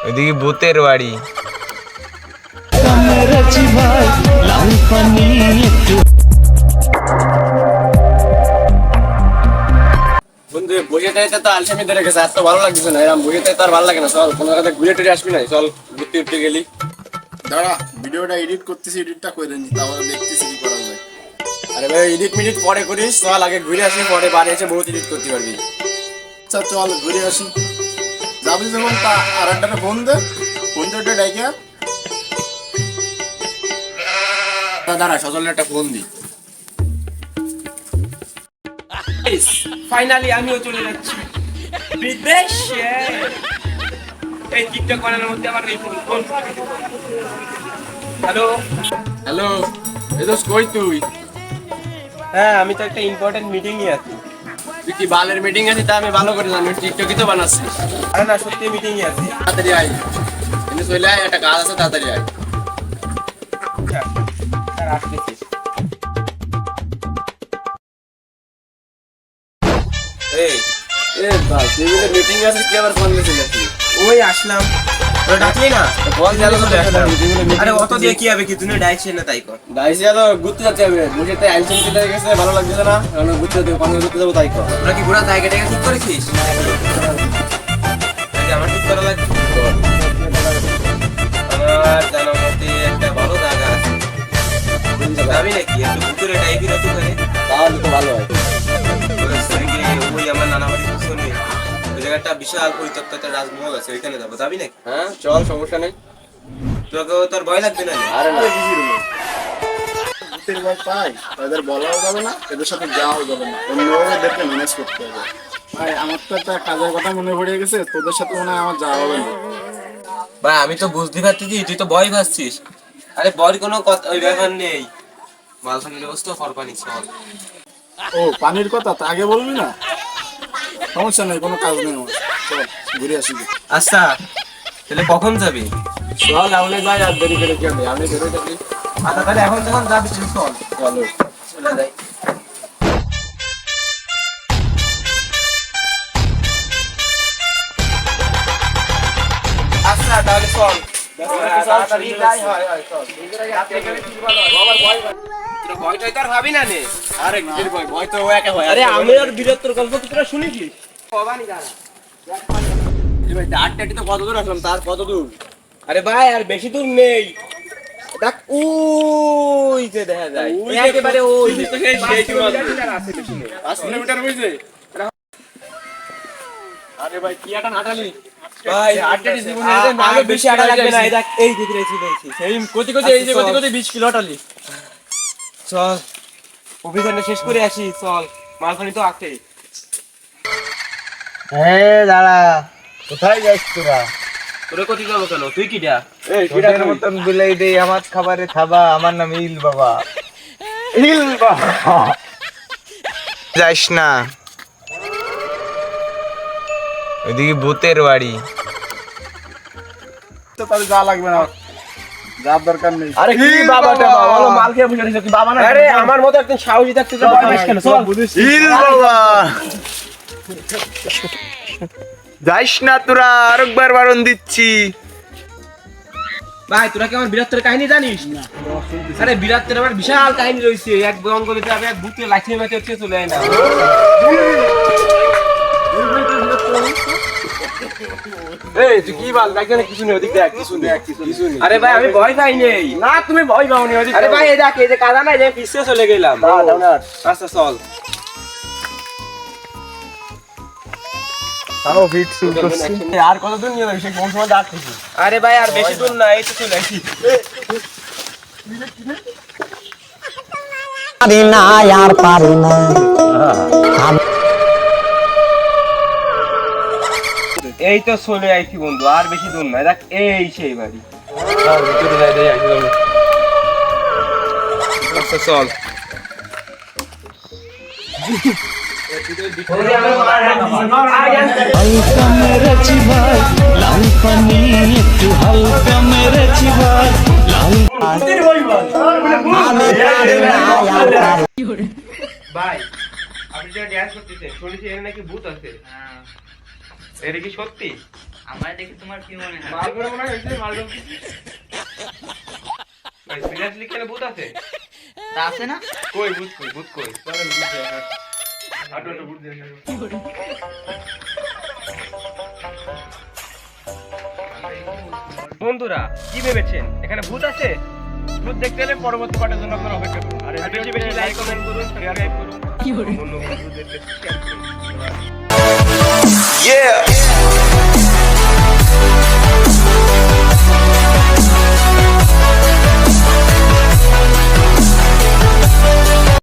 ওইদিকে ভূতের বাড়ি। বন্ধু বসে থাকতে তো আলসেমি ধরে গেছে, আর তো ভালো লাগছে না। এরকম বসে থাকতে আর ভালো লাগে না। চল কোনো জায়গায় ঘুরে টুরে আসবি না, চল ঘুরতে উঠতে গেলি। দাঁড়া, ভিডিওটা এডিট করতেছি, এডিটটা করে নি, তারপরে দেখতেছি কি করা যায়। আরে ভাই এডিট মিডিট পরে করিস, চল আগে ঘুরে আসি, পরে বাড়ি এসে বহুত এডিট করতে পারবি। আচ্ছা চল ঘুরে আসি। যাবি যখন তা আর একটা ফোন দে, ফোন তো একটা ডাইকা। দাঁড়া সজলের একটা ফোন দি। ফাইনালি আমিও চলে যাচ্ছি বিদেশে। এই টিকটক বানানোর মধ্যে আমার এই ফোন। হ্যালো হ্যালো, এই দোস্ত কই তুই? হ্যাঁ আমি তো একটা ইম্পর্টেন্ট মিটিং এ আছি। তুই কি বালের মিটিং আছে? তা আমি ভালো করে জানি, টিকটকই তো বানাচ্ছি। আরে না সত্যি মিটিং এ আছি, তাড়াতাড়ি আয়। এনে চলে আয়, একটা কাজ আছে, তাড়াতাড়ি আয়। স্যার আসতেছি। এই এ ভাই তুই বলে মিটিং আছে, কি আবার ফোন দিছিস নাকি? ওই আসলাম, তোরা ডাকলি না? ফোন দিলো তো আসলাম। আরে অত দিয়ে কি হবে, কি তুই ডাইছে না তাই কর। ডাইছে তো ঘুরতে যাচ্ছে আমি, বসে তাই আইসেন চলে গেছে, ভালো লাগছে না। কারণ ঘুরতে যাবো, পানি ঘুরতে যাবো তাই কর। তোরা কি পুরো জায়গাটা ঠিক করেছিস? আমার ঠিক করা লাগবে। আমার জানার মধ্যে একটা ভালো জায়গা আছে, যাবি নাকি? একটু ভিতরে টাইপের একটু করে, তাহলে তো ভালো হয়। ওই আমার নানা বাড়ির পিছনে ওই জায়গাটা বিশাল পরিত্যক্ত একটা রাজমহল আছে, ওইখানে যাবো, যাবি নাকি? হ্যাঁ চল, সমস্যা নেই। তোকে তোর ভয় লাগবে না? আরে না, ভূতের ভয় পাই, তাদের বলাও যাবে না, এদের সাথে যাওয়াও যাবে না, অন্যদেরকে ম্যানেজ করতে হবে। ভাই আমার তো একটা কাজের কথা মনে পড়ে গেছে, তোদের সাথে মনে হয় আমার যাওয়া হবে না। ভাই আমি তো বুঝতে পারছি, তুই তো ভয় পাচ্ছিস। আরে ভয় কোনো কথা, ওই ব্যাপার নেই। মালখানির ব্যবস্থা ফরপানি, চল। ও পানির কথা তা আগে বলবি না? সমস্যা নেই, কোনো কাজ নেই আমার, চল ঘুরে আসি। আচ্ছা তাহলে কখন যাবি? চল আমরা যাই, আর দেরি করে কি হবে, আমি বেরোই যাবি। আচ্ছা তাহলে এখন যখন যাবি চল, চলো চলে যাই। আচ্ছা তাহলে চল, তাড়াতাড়ি যাই। হয় হয় চল। ভয় টয় তো আর ভাবি না নে। আরে কিসের ভয়, ভয় তো ও একা হয়। আরে আমি আর বীরত্বর গল্প কি তোরা শুনেছিস? ভবানী দাঁড়া ভাই, ডাকটাটি তো কত দূর আসলাম, তার কত দূর? আরে ভাই আর বেশি দূর নেই, দেখ ওই যে দেখা যায় একেবারে ওই যে সেই কিলোমিটার আছে, বেশি নেই, 5 কিলোমিটার হইছে। আরে ভাই কি আটা নাটালি ভাই, আটটাটি জীবনে না বেশি আটা লাগবে না। এই দেখ এই দিকে রেছি দেখছি সেই কোটি কোটি, এই যে কোটি কোটি 20 কিলো আটালি। চল অভিযানটা শেষ করে আসি, চল মালখানি তো আঁকে। দাঁড়া, কোথায় যাস তোরা? তোরে কোথায় যাবো কেন, তুই কিটা? তোদের মতন বিলাই দেই আমার খাবারে থাবা। আমার নাম ইল বাবা। ইল বাবা যাস না, ওইদিকে ভূতের বাড়ি। তো তাহলে যাওয়া লাগবে না, যাওয়ার দরকার নেই। আরে কি বাবাটা বলো, মাল খেয়ে বসে আছিস, কি বাবা না? আরে আমার মতো একদম সাহসী থাকতে তো ভয় পাস কেন? চল ইল বাবা যাইস না তোরা, আরেকবার বারণ দিচ্ছি। ভাই তোরা কি আমার বীরত্বের কাহিনী জানিস? আরে বীরত্বের আমার বিশাল কাহিনী রয়েছে, এক জঙ্গলে যাবে, এক ভূতে লাঠি মেরে হচ্ছে চলে যায় না। এই তুই কি বল, দেখ না কিছু নেই, ওদিক দেখ কিছু নেই, কিছু নেই। আরে ভাই আমি ভয় পাই নেই। না তুমি ভয় পাওনি ওদিক। আরে ভাই এই দেখ, এই যে কাদা নাই, যে পিছে চলে গেলাম। আচ্ছা চল। আর কত দূর নিয়ে যাবি, সেই কোন সময় ডাকতেছি? আরে ভাই আর বেশি দূর না, এই তো চলে আসি। পারি না আর পারি না। এই তো চলে আইছি বন্ধু, আর বেশি দূর না, দেখ এই সেই বাড়ি। আচ্ছা চল। হালকা মেরেছি ভাই লাল পানি, একটু হালকা মেরেছি ভাই লাল। ভাই আপনি যে ড্যান্স করতেছেন শুনেছি এর নাকি ভূত আছে। এটা কি সত্যি? আমার দেখে তোমার কি মনে হয়? মালগড়া মনে হয় মালগড়া। ভাই সিরিয়াসলি কেন ভূত আছে? তা আছে না? কই ভূত কই? ভূত কই? চলেন ভূত দেখি। হাঁটো হাঁটো ভূত দেখি। বন্ধুরা কি ভেবেছেন এখানে ভূত আছে? ভূত দেখতে হলে পরবর্তী পার্টের জন্য আপনারা অপেক্ষা করুন। আর বেশি বেশি লাইক কমেন্ট করুন, শেয়ার করুন। কি করে? Yeah.